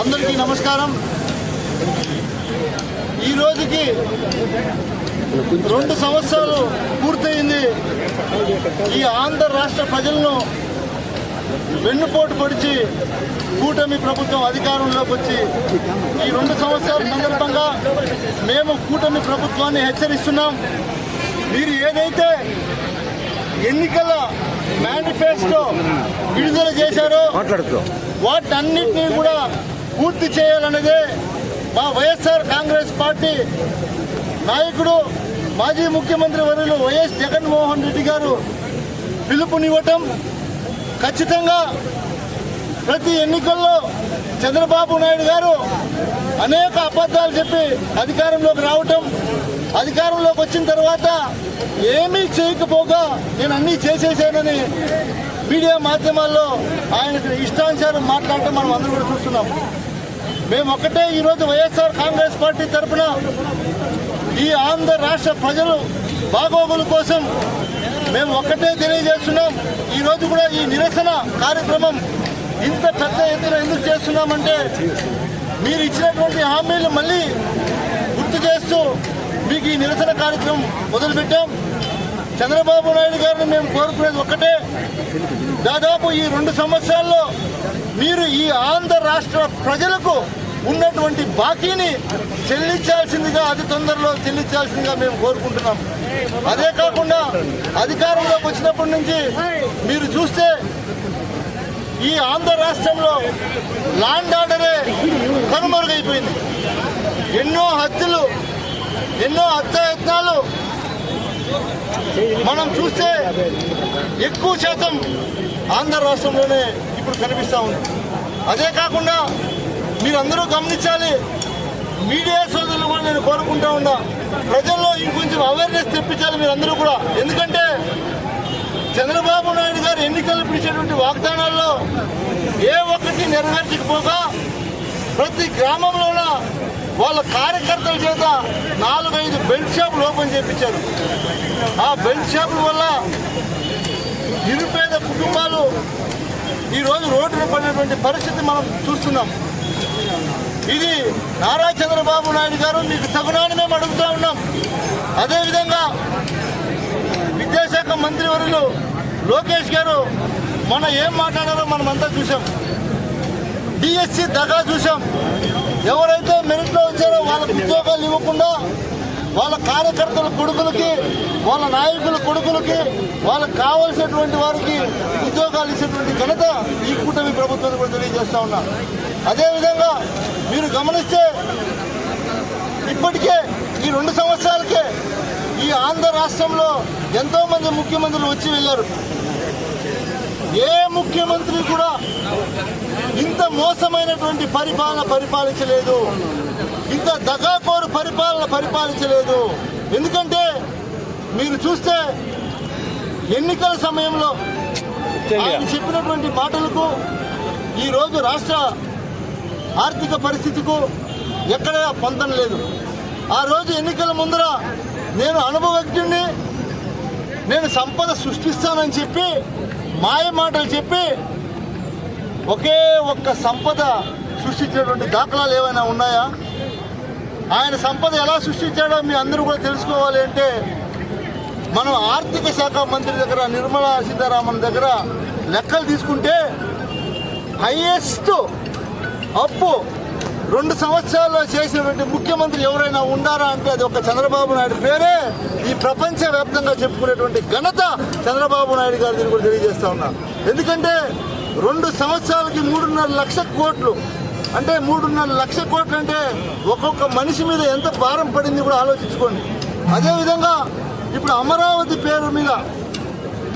అందరికీ నమస్కారం. ఈ రోజుకి 2 సంవత్సరాలు పూర్తయింది. ఈ ఆంధ్ర రాష్ట్ర ప్రజలను వెన్నుపోటు పొడిచి కూటమి ప్రభుత్వం అధికారంలోకి వచ్చి ఈ 2 సంవత్సరాల సందర్భంగా మేము కూటమి ప్రభుత్వాన్ని హెచ్చరిస్తున్నాం. మీరు ఏదైతే ఎన్నికల మేనిఫెస్టో విడుదల చేశారో వాటన్నిటినీ కూడా పూర్తి చేయాలన్నదే మా వైఎస్ఆర్ కాంగ్రెస్ పార్టీ నాయకుడు మాజీ ముఖ్యమంత్రి వర్యులు వైఎస్ జగన్మోహన్ రెడ్డి గారు పిలుపునివ్వటం. ఖచ్చితంగా ప్రతి ఎన్నికల్లో చంద్రబాబు నాయుడు గారు అనేక అబద్ధాలు చెప్పి అధికారంలోకి రావటం, అధికారంలోకి వచ్చిన తర్వాత ఏమీ చేయకపోగా నేను అన్నీ చేసేసానని మీడియా మాధ్యమాల్లో ఆయనకు ఇష్టానుసారం మాట్లాడటం మనం అందరూ కూడా చూస్తున్నాం. మేము ఒక్కటే ఈరోజు వైఎస్ఆర్ కాంగ్రెస్ పార్టీ తరఫున ఈ ఆంధ్ర రాష్ట్ర ప్రజలు బాగోగుల కోసం మేము ఒక్కటే తెలియజేస్తున్నాం. ఈరోజు కూడా ఈ నిరసన కార్యక్రమం ఇంత పెద్ద ఎత్తున ఎందుకు చేస్తున్నామంటే మీరు ఇచ్చినటువంటి హామీలు మళ్ళీ గుర్తు చేస్తూ మీకు ఈ నిరసన కార్యక్రమం మొదలుపెట్టాం. చంద్రబాబు నాయుడు గారిని మేము కోరుకునేది ఒక్కటే, దాదాపు ఈ 2 సంవత్సరాల్లో మీరు ఈ ఆంధ్ర రాష్ట్ర ప్రజలకు ఉన్నటువంటి బాకీని చెల్లించాల్సిందిగా, అతి తొందరలో చెల్లించాల్సిందిగా మేము కోరుకుంటున్నాం. అదే కాకుండా అధికారంలోకి వచ్చినప్పటి నుంచి మీరు చూస్తే ఈ ఆంధ్ర రాష్ట్రంలో ల్యాండ్ ఆర్డరే కనుమరుగైపోయింది. ఎన్నో హత్యలు, ఎన్నో హత్యాయత్నాలు మనం చూస్తే ఎక్కువ శాతం ఆంధ్ర రాష్ట్రంలోనే ఇప్పుడు కనిపిస్తూ ఉంది. అదే కాకుండా మీరందరూ గమనించాలి, మీడియా సోదరులు కూడా నేను కోరుకుంటా ఉన్నా, ప్రజల్లో ఇంకొంచెం అవేర్నెస్ తెప్పించాలి మీరందరూ కూడా. ఎందుకంటే చంద్రబాబు నాయుడు గారు ఎన్నికలు పిలిచేటువంటి వాగ్దానాల్లో ఏ ఒక్కటి నెరవేర్చకపోగా ప్రతి గ్రామంలోన వాళ్ళ కార్యకర్తల చేత 4-5 బెల్ట్ షాపులు ఓపెన్ చేయించారు. ఆ బెల్ట్ షాపుల వల్ల నిరుపేద కుటుంబాలు ఈరోజు రోడ్డున పడినటువంటి పరిస్థితి మనం చూస్తున్నాం. ఇది నారా చంద్రబాబు నాయుడు గారు మీకు తగునని మేము అడుగుతూ ఉన్నాం. అదేవిధంగా విద్యాశాఖ మంత్రివర్యులు లోకేష్ గారు మొన్న ఏం మాట్లాడారో మనమంతా చూసాం. డిఎస్సి దగా చూసాం. ఎవరైతే మెరిట్లో వచ్చారో వాళ్ళకు ఉద్యోగాలు ఇవ్వకుండా వాళ్ళ కార్యకర్తల కొడుకులకి, వాళ్ళ నాయకుల కొడుకులకి, వాళ్ళకు కావలసినటువంటి వారికి ఉద్యోగాలు ఇచ్చేటువంటి ఘనత ఈ కూటమి ప్రభుత్వాన్ని కూడా తెలియజేస్తా ఉన్నా. అదేవిధంగా మీరు గమనిస్తే ఇప్పటికే ఈ 2 సంవత్సరాలకే ఈ ఆంధ్ర రాష్ట్రంలో ఎంతోమంది ముఖ్యమంత్రులు వచ్చి వెళ్ళారు. ఏ ముఖ్యమంత్రి కూడా ఇంత మోసమైనటువంటి పరిపాలన పరిపాలించలేదు, ఇంత దగాకోరు పరిపాలన పరిపాలించలేదు. ఎందుకంటే మీరు చూస్తే ఎన్నికల సమయంలో ఆయన చెప్పినటువంటి మాటలకు ఈరోజు రాష్ట్ర ఆర్థిక పరిస్థితికు ఎక్కడ పొందడం లేదు. ఆ రోజు ఎన్నికల ముందర నేను అనుభవజ్ఞుడిని, నేను సంపద సృష్టిస్తానని చెప్పి మాయ మాటలు చెప్పి ఒకే ఒక్క సంపద సృష్టించినటువంటి దాఖలాలు ఏమైనా ఉన్నాయా? ఆయన సంపద ఎలా సృష్టించాడో మీ అందరూ కూడా తెలుసుకోవాలి అంటే మనం ఆర్థిక శాఖ మంత్రి దగ్గర, నిర్మలా సీతారామన్ దగ్గర లెక్కలు తీసుకుంటే హైయెస్ట్ అప్పు 2 సంవత్సరాల్లో చేసినటువంటి ముఖ్యమంత్రి ఎవరైనా ఉన్నారా అంటే అది ఒక చంద్రబాబు నాయుడు పేరే ఈ ప్రపంచవ్యాప్తంగా చెప్పుకునేటువంటి ఘనత చంద్రబాబు నాయుడు గారిని కూడా తెలియజేస్తా ఉన్నా. ఎందుకంటే 2 సంవత్సరాలకి 3.5 లక్షల కోట్లు అంటే 3.5 లక్షల కోట్లు అంటే ఒక్కొక్క మనిషి మీద ఎంత భారం పడింది కూడా ఆలోచించుకోండి. అదేవిధంగా ఇప్పుడు అమరావతి పేరు మీద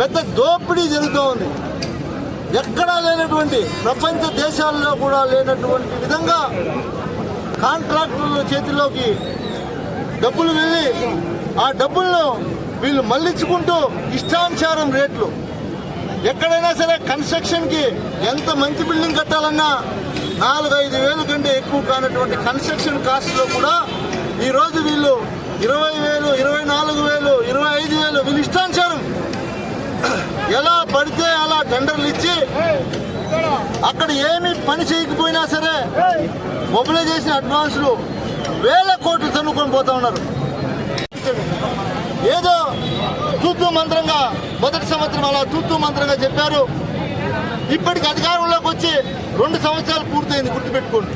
పెద్ద దోపిడీ జరుగుతూ ఉంది. ఎక్కడా లేనటువంటి, ప్రపంచ దేశాల్లో కూడా లేనటువంటి విధంగా కాంట్రాక్టర్ల చేతిలోకి డబ్బులు వెళ్ళి ఆ డబ్బులను వీళ్ళు మళ్లించుకుంటూ ఇష్టానుసారం రేట్లు. ఎక్కడైనా సరే కన్స్ట్రక్షన్కి ఎంత మంచి బిల్డింగ్ కట్టాలన్నా 4-5 వేల కంటే ఎక్కువ కానటువంటి కన్స్ట్రక్షన్ కాస్ట్లో కూడా ఈరోజు వీళ్ళు 20,000, 24,000, 25,000 వీళ్ళు ఇష్టానుసారం ఎలా పడితే అలా టెండర్లు ఇచ్చి అక్కడ ఏమి పని చేయకపోయినా సరే మొబిలైజేషన్ అడ్వాన్సులు వేల కోట్లు తన్నుకొని పోతా ఉన్నారు. ఏదో తూతూ మంత్రంగా మొదటి సంవత్సరం అలా తూతూ మంత్రంగా చెప్పారు. ఇప్పటికి అధికారంలోకి వచ్చి 2 సంవత్సరాలు పూర్తయింది. గుర్తుపెట్టుకోండి,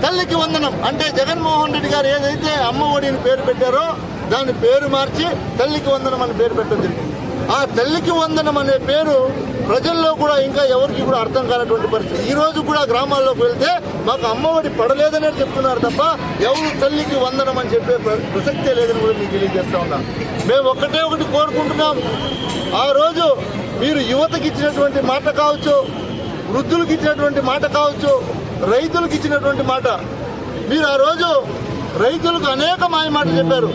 తల్లికి వందనం అంటే జగన్మోహన్ రెడ్డి గారు ఏదైతే అమ్మ ఒడిని పేరు పెట్టారో దాని పేరు మార్చి తల్లికి వందనం అని పేరు పెట్టడం జరిగింది. ఆ తల్లికి వందనం అనే పేరు ప్రజల్లో కూడా ఇంకా ఎవరికి కూడా అర్థం కానటువంటి పరిస్థితి. ఈ రోజు కూడా గ్రామాల్లోకి వెళ్తే మాకు అమ్మఒడి పడలేదనే చెప్తున్నారు తప్ప ఎవరు తల్లికి వందనం అని చెప్పే ప్రసక్తే లేదని కూడా మీకు తెలియజేస్తా ఉన్నాం. మేము ఒకటి కోరుకుంటున్నాం, ఆ రోజు మీరు యువతకి ఇచ్చినటువంటి మాట కావచ్చు, వృద్ధులకు ఇచ్చినటువంటి మాట కావచ్చు, రైతులకు ఇచ్చినటువంటి మాట, మీరు ఆ రోజు రైతులకు అనేక మాయ మాటలు చెప్పారు.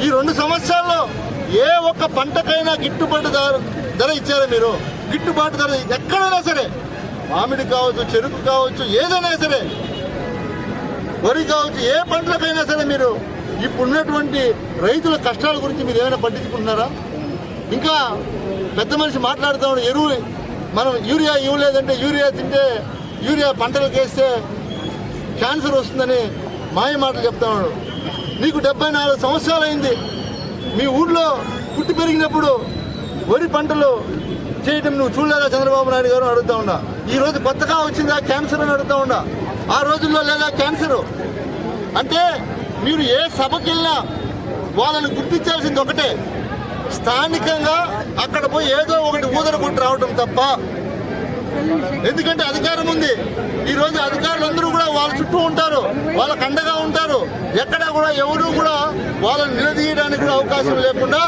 ఈ 2 సంవత్సరాల్లో ఏ ఒక్క పంటకైనా గిట్టుబాటు ధర ఇచ్చారా మీరు? గిట్టుబాటు ధర ఎక్కడైనా సరే, మామిడి కావచ్చు, చెరుకు కావచ్చు, ఏదైనా సరే, వరి కావచ్చు, ఏ పంటలకైనా సరే మీరు ఇప్పుడున్నటువంటి రైతుల కష్టాల గురించి మీరు ఏమైనా పట్టించుకుంటున్నారా? ఇంకా పెద్ద మనిషి మాట్లాడుతూ ఎరువు మనం యూరియా ఇవ్వలేదంటే యూరియా తింటే యూరియా పంటలకు వేస్తే క్యాన్సర్ వస్తుందని మాయ మాటలు చెప్తా ఉన్నాడు. నీకు 74 సంవత్సరాలు అయింది. మీ ఊళ్ళో పుట్టి పెరిగినప్పుడు వరి పంటలు చేయటం నువ్వు చూడలేదా చంద్రబాబు నాయుడు గారు అడుగుతా ఉండా. ఈరోజు కొత్తగా వచ్చిందా క్యాన్సర్ అని అడుగుతా ఉండా. ఆ రోజుల్లో లేదా క్యాన్సరు అంటే మీరు ఏ సభకి వెళ్ళినా వాళ్ళని గుర్తించాల్సింది ఒకటే, స్థానికంగా అక్కడ పోయి ఏదో ఒకటి ఊదర కొట్టి రావడం తప్ప. ఎందుకంటే అధికారం ఉంది. ఈరోజు అధికారులందరూ కూడా వాళ్ళ చుట్టూ ఉంటారు, వాళ్ళకు అండగా ఉంటారు. ఎక్కడ కూడా ఎవరు కూడా వాళ్ళని నిలదీయడానికి కూడా అవకాశం లేకుండా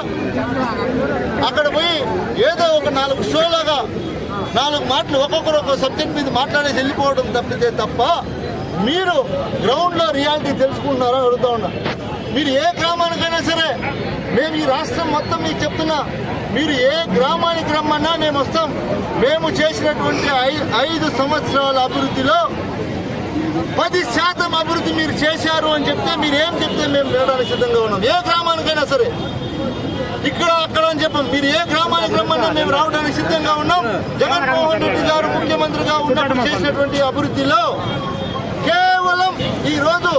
అక్కడ పోయి ఏదో ఒక 4 షోలాగా 4 మాటలు ఒక్కొక్కరు ఒక్కొక్క సబ్జెక్ట్ మీద మాట్లాడేసి వెళ్ళిపోవడం తప్పితే తప్ప మీరు గ్రౌండ్లో రియాలిటీ తెలుసుకుంటున్నారో అడుగుతా ఉన్నా. మీరు ఏ గ్రామానికైనా సరే, మేము ఈ రాష్ట్రం మొత్తం మీకు చెప్తున్నా, మీరు ఏ గ్రామానికి రమ్మన్నా మేము వస్తాం. మేము చేసినటువంటి 5 సంవత్సరాల అభివృద్ధిలో 10% అభివృద్ధి మీరు చేశారు అని చెప్తే మీరు ఏం చెప్తే మేము వెళ్ళడానికి సిద్ధంగా ఉన్నాం. ఏ గ్రామానికైనా సరే, ఇక్కడ అక్కడ అని చెప్పాం. మీరు ఏ గ్రామానికి రమ్మన్నా మేము రావడానికి సిద్ధంగా ఉన్నాం. జగన్మోహన్ రెడ్డి గారు ముఖ్యమంత్రిగా ఉన్నప్పుడు చేసినటువంటి అభివృద్ధిలో కేవలం ఈరోజు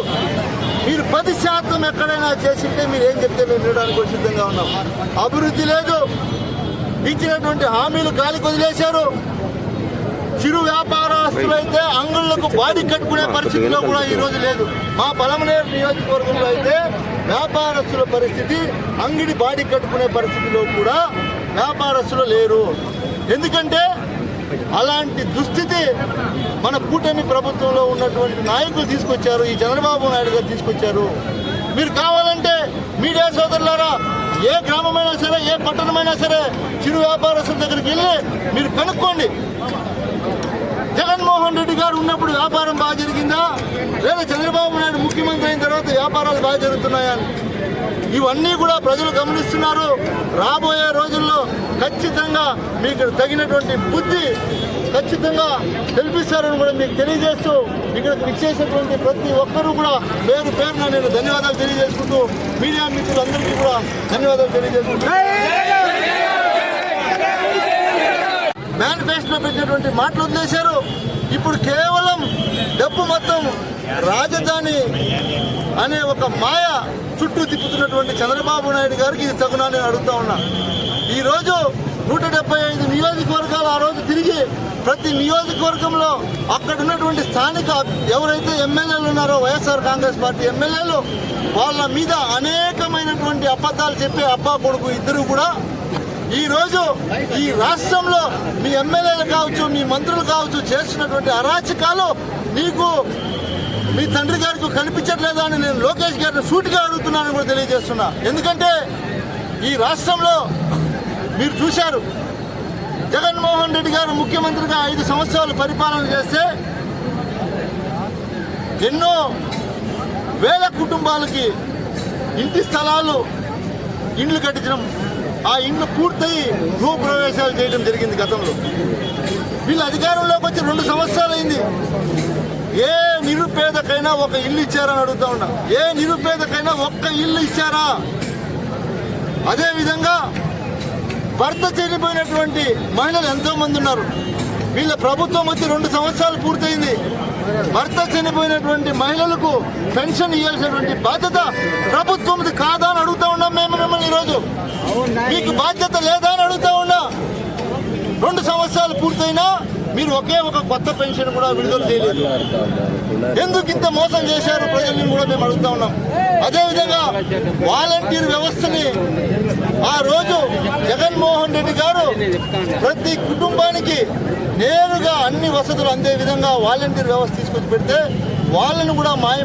మీరు 10% ఎక్కడైనా చేసింటే మీరు ఏం చెప్తే మేము వినడానికి సిద్ధంగా ఉన్నాం. అభివృద్ధి లేదు, ఇచ్చినటువంటి హామీలు గాలికి వదిలేశారు. చిరు వ్యాపారస్తులు అయితే అంగళ్ళకు బాడీ కట్టుకునే పరిస్థితిలో కూడా ఈరోజు లేదు. మా పలమనేరు నియోజకవర్గంలో అయితే వ్యాపారస్తుల పరిస్థితి అంగడి బాడీ కట్టుకునే పరిస్థితిలో కూడా వ్యాపారస్తులు లేరు. ఎందుకంటే అలాంటి దుస్థితి మన కూటమి ప్రభుత్వంలో ఉన్నటువంటి నాయకులు తీసుకొచ్చారు, ఈ చంద్రబాబు నాయుడు గారు తీసుకొచ్చారు. మీరు కావాలంటే మీడియా సోదరులారా, ఏ గ్రామమైనా సరే, ఏ పట్టణమైనా సరే, చిరు వ్యాపారస్తుల దగ్గరికి వెళ్ళి మీరు కనుక్కోండి, జగన్మోహన్ రెడ్డి గారు ఉన్నప్పుడు వ్యాపారం బాగా జరిగిందా, లేదా చంద్రబాబు నాయుడు ముఖ్యమంత్రి అయిన తర్వాత వ్యాపారాలు బాగా జరుగుతున్నాయా అని. ఇవన్నీ కూడా ప్రజలు గమనిస్తున్నారు. రాబోయే రోజుల్లో ఖచ్చితంగా మీకు తగినటువంటి బుద్ధి ఖచ్చితంగా తెలిపిస్తారని కూడా మీకు తెలియజేస్తూ, ఇక్కడికి విచ్చేసినటువంటి ప్రతి ఒక్కరూ కూడా పేరు పేరున నేను ధన్యవాదాలు తెలియజేసుకుంటూ, మీడియా మిత్రులందరికీ కూడా ధన్యవాదాలు తెలియజేసుకుంటూ, మేనిఫెస్టోలో పెట్టినటువంటి మాటలు వదిలేశారు. ఇప్పుడు కేవలం డబ్బు మొత్తం రాజధాని అనే ఒక మాయ చుట్టూ తిప్పుతున్నటువంటి చంద్రబాబు నాయుడు గారికి ఇది తగునా నేను అడుగుతా ఉన్నా. ఈరోజు 175 నియోజకవర్గాలు ఆ రోజు తిరిగి ప్రతి నియోజకవర్గంలో అక్కడ ఉన్నటువంటి స్థానిక ఎవరైతే ఎమ్మెల్యేలు ఉన్నారో వైఎస్ఆర్ కాంగ్రెస్ పార్టీ ఎమ్మెల్యేలు, వాళ్ళ మీద అనేకమైనటువంటి అబద్ధాలు చెప్పే అబ్బా కొడుకు ఇద్దరు కూడా ఈరోజు ఈ రాష్ట్రంలో మీ ఎమ్మెల్యేలు కావచ్చు, మీ మంత్రులు కావచ్చు చేస్తున్నటువంటి అరాచకాలు నీకు మీ తండ్రి గారికి కనిపించట్లేదా అని నేను లోకేష్ గారిని సూటిగా అడుగుతున్నానని కూడా తెలియజేస్తున్నా. ఎందుకంటే ఈ రాష్ట్రంలో మీరు చూశారు, జగన్మోహన్ రెడ్డి గారు ముఖ్యమంత్రిగా 5 సంవత్సరాలు పరిపాలన చేస్తే ఎన్నో వేల కుటుంబాలకి ఇంటి స్థలాలు, ఇండ్లు కట్టించడం, ఆ ఇండ్లు పూర్తయి గృహప్రవేశాలు చేయడం జరిగింది గతంలో. వీళ్ళు అధికారంలోకి వచ్చి 2 సంవత్సరాలు అయింది. ఏ నిరుపేదకైనా ఒక ఇల్లు ఇచ్చారని అడుగుతా ఉన్నా. ఏ నిరుపేదకైనా ఒక్క ఇల్లు ఇచ్చారా? అదేవిధంగా భర్త చనిపోయినటువంటి మహిళలు ఎంతో మంది ఉన్నారు. వీళ్ళ ప్రభుత్వం వచ్చి 2 సంవత్సరాలు పూర్తయింది. భర్త చనిపోయినటువంటి మహిళలకు పెన్షన్ ఇవ్వాల్సినటువంటి బాధ్యత ప్రభుత్వంది కాదా అని అడుగుతా ఉన్నాం మేము మిమ్మల్ని ఈరోజు. మీకు బాధ్యత లేదా అని అడుగుతా ఉన్నా. 2 సంవత్సరాలు పూర్తయినా మీరు ఒకే ఒక కొత్త పెన్షన్ కూడా విడుదల చేయలేదు. ఎందుకు ఇంత మోసం చేశారు ప్రజల్ని కూడా మేము అడుగుతా ఉన్నాం. అదేవిధంగా వాలంటీర్ వ్యవస్థని ఆ రోజు జగన్మోహన్ రెడ్డి గారు ప్రతి కుటుంబానికి నేరుగా అన్ని వసతులు అందే విధంగా వాలంటీర్ వ్యవస్థ తీసుకొచ్చి పెడితే వాళ్ళని కూడా మాయ